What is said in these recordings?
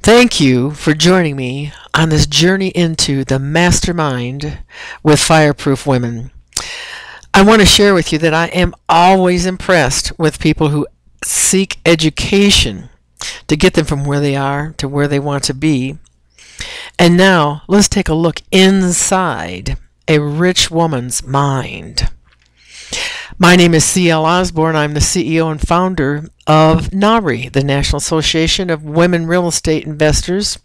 Thank you for joining me on this journey into the mastermind with Fireproof Women. I want to share with you that I am always impressed with people who seek education to get them from where they are to where they want to be. And now let's take a look inside a rich woman's mind. My name is C.L. Osborne. I'm the CEO and founder of NARI, the National Association of Women Real Estate Investors,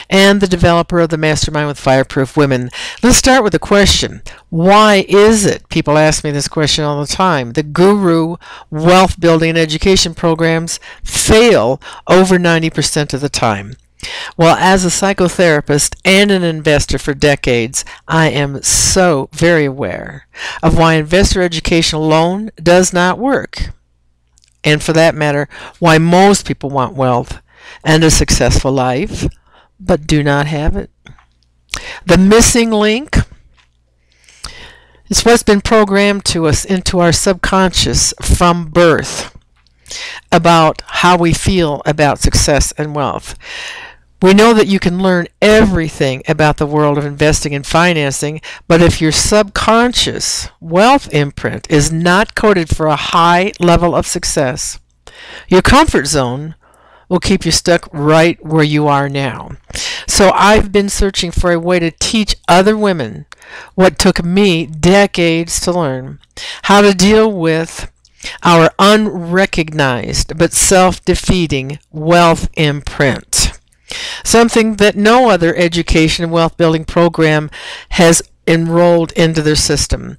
and the developer of the Mastermind with Fireproof Women. Let's start with a question. Why is it, people ask me this question all the time, the guru wealth building and education programs fail over 90% of the time? Well, as a psychotherapist and an investor for decades, I am so very aware of why investor education alone does not work. And for that matter, why most people want wealth and a successful life, but do not have it. The missing link is what's been programmed to us into our subconscious from birth about how we feel about success and wealth. We know that you can learn everything about the world of investing and financing, but if your subconscious wealth imprint is not coded for a high level of success, your comfort zone will keep you stuck right where you are now. So I've been searching for a way to teach other women what took me decades to learn, how to deal with our unrecognized but self-defeating wealth imprint. Something that no other education and wealth building program has enrolled into their system.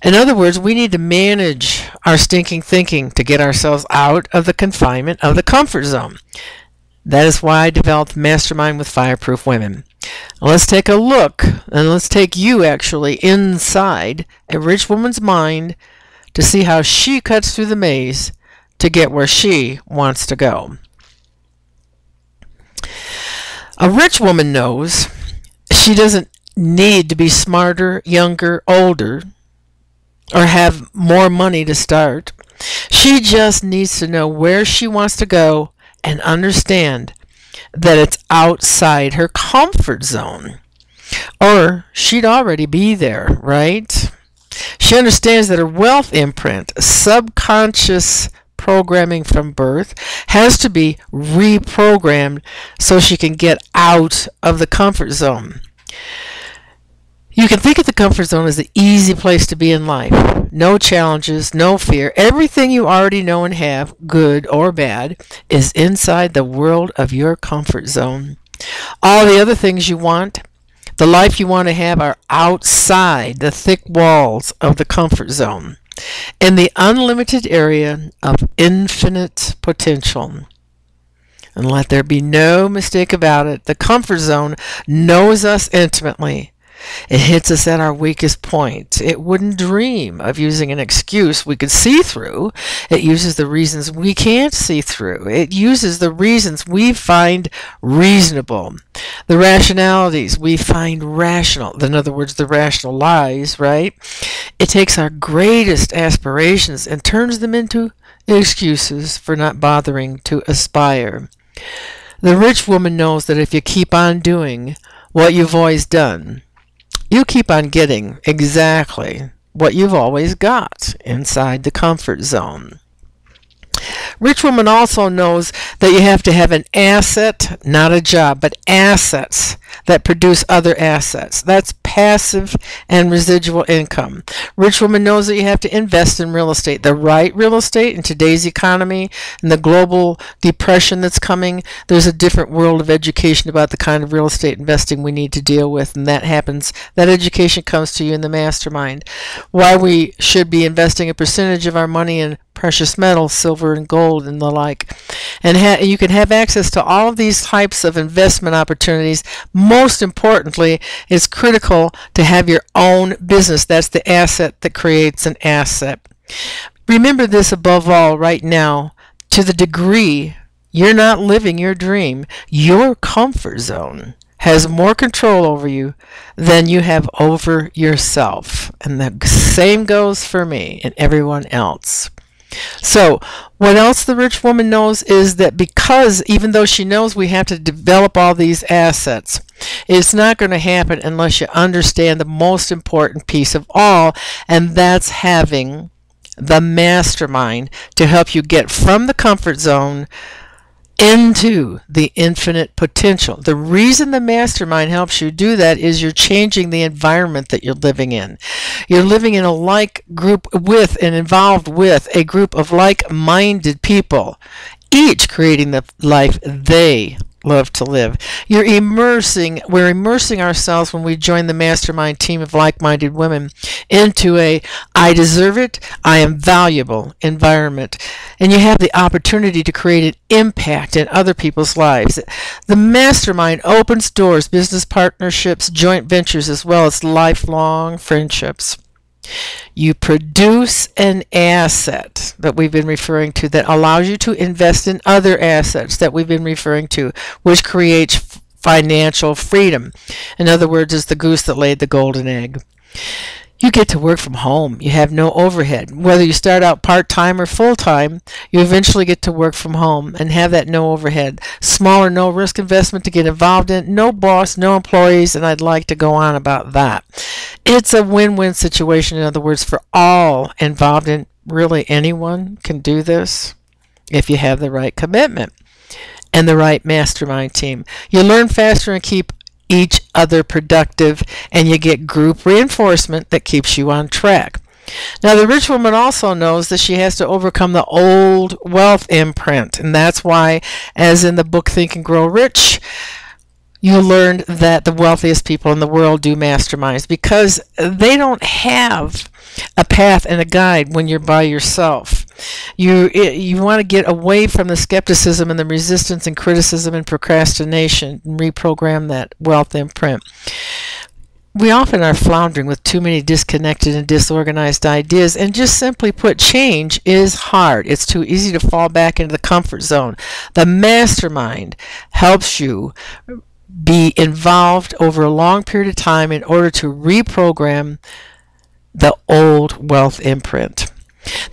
In other words, we need to manage our stinking thinking to get ourselves out of the confinement of the comfort zone. That is why I developed Mastermind with Fireproof Women. Let's take a look, and let's take you actually inside a rich woman's mind to see how she cuts through the maze to get where she wants to go. A rich woman knows she doesn't need to be smarter, younger, older, or have more money to start. She just needs to know where she wants to go and understand that it's outside her comfort zone. Or she'd already be there, right? She understands that her wealth imprint, subconscious programming from birth, has to be reprogrammed so she can get out of the comfort zone. You can think of the comfort zone as the easy place to be in life. No challenges, no fear. Everything you already know and have, good or bad, is inside the world of your comfort zone. All the other things you want, the life you want to have, are outside the thick walls of the comfort zone, in the unlimited area of infinite potential. And let there be no mistake about it, the comfort zone knows us intimately. It hits us at our weakest point. It wouldn't dream of using an excuse we could see through. It uses the reasons we can't see through. It uses the reasons we find reasonable. The rationalities we find rational. In other words, the rational lies, right? It takes our greatest aspirations and turns them into excuses for not bothering to aspire. The rich woman knows that if you keep on doing what you've always done, you keep on getting exactly what you've always got inside the comfort zone. Rich woman also knows that you have to have an asset, not a job, but assets that produce other assets. That's passive and residual income. Rich woman knows that you have to invest in real estate, the right real estate in today's economy and the global depression that's coming. There's a different world of education about the kind of real estate investing we need to deal with, and that happens. That education comes to you in the mastermind. Why we should be investing a percentage of our money in precious metals, silver and gold and the like. And you can have access to all of these types of investment opportunities. Most importantly, it's critical to have your own business. That's the asset that creates an asset. Remember this above all right now. To the degree you're not living your dream, your comfort zone has more control over you than you have over yourself. And the same goes for me and everyone else. So, what else the rich woman knows is that because even though she knows we have to develop all these assets, it's not going to happen unless you understand the most important piece of all, and that's having the mastermind to help you get from the comfort zone into the infinite potential. The reason the mastermind helps you do that is you're changing the environment that you're living in. You're living in a like group with and involved with a group of like-minded people, each creating the life they love to live. We're immersing ourselves when we join the mastermind team of like-minded women into a I deserve it, I am valuable environment. And you have the opportunity to create an impact in other people's lives. The mastermind opens doors, business partnerships, joint ventures, as well as lifelong friendships. You produce an asset that we've been referring to that allows you to invest in other assets that we've been referring to, which creates financial freedom. In other words, it's the goose that laid the golden egg. You get to work from home. You have no overhead. Whether you start out part-time or full-time, you eventually get to work from home and have that no overhead. Small or no risk investment to get involved in. No boss, no employees, and I'd like to go on about that. It's a win-win situation, in other words, for all involved in. Really anyone can do this if you have the right commitment and the right mastermind team. You learn faster and keep each other productive, and you get group reinforcement that keeps you on track. Now, the rich woman also knows that she has to overcome the old wealth imprint, and that's why, as in the book Think and Grow Rich, you learned that the wealthiest people in the world do masterminds because they don't have a path and a guide when you're by yourself. You want to get away from the skepticism and the resistance and criticism and procrastination and reprogram that wealth imprint. We often are floundering with too many disconnected and disorganized ideas, and just simply put, change is hard. It's too easy to fall back into the comfort zone. The mastermind helps you be involved over a long period of time in order to reprogram the old wealth imprint.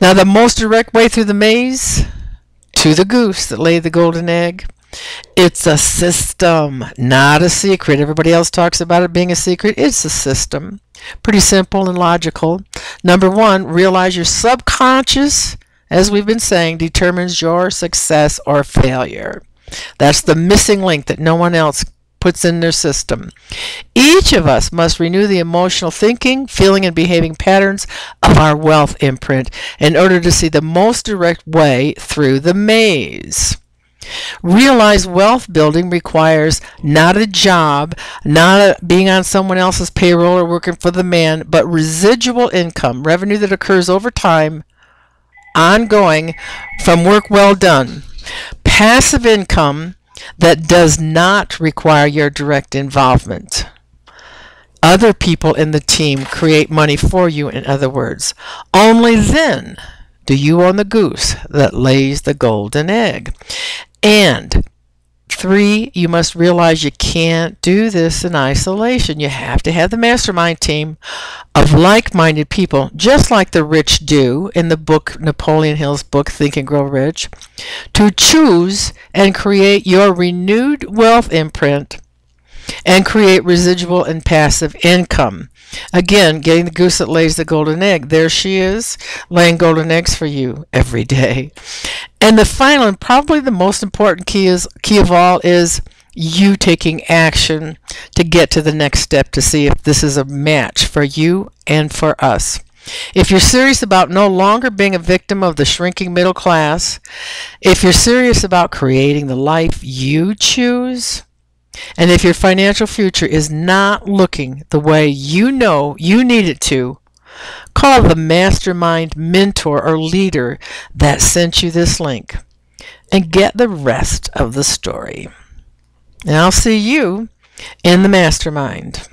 Now, the most direct way through the maze to the goose that laid the golden egg, it's a system, not a secret. Everybody else talks about it being a secret. It's a system. Pretty simple and logical. Number one, realize your subconscious, as we've been saying, determines your success or failure. That's the missing link that no one else puts in their system. Each of us must renew the emotional thinking, feeling, and behaving patterns of our wealth imprint in order to see the most direct way through the maze. Realize wealth building requires not a job, being on someone else's payroll or working for the man, but residual income, revenue that occurs over time, ongoing, from work well done. Passive income that does not require your direct involvement. Other people in the team create money for you, in other words. Only then do you own the goose that lays the golden egg. And 3, you must realize you can't do this in isolation. You have to have the mastermind team of like-minded people, just like the rich do in the book, Napoleon Hill's book, Think and Grow Rich, to choose and create your renewed wealth imprint and create residual and passive income. Again, getting the goose that lays the golden egg. There she is, laying golden eggs for you every day. And the final and probably the most important key of all is you taking action to get to the next step to see if this is a match for you and for us. If you're serious about no longer being a victim of the shrinking middle class, if you're serious about creating the life you choose, and if your financial future is not looking the way you know you need it to, call the mastermind mentor or leader that sent you this link and get the rest of the story. And I'll see you in the mastermind.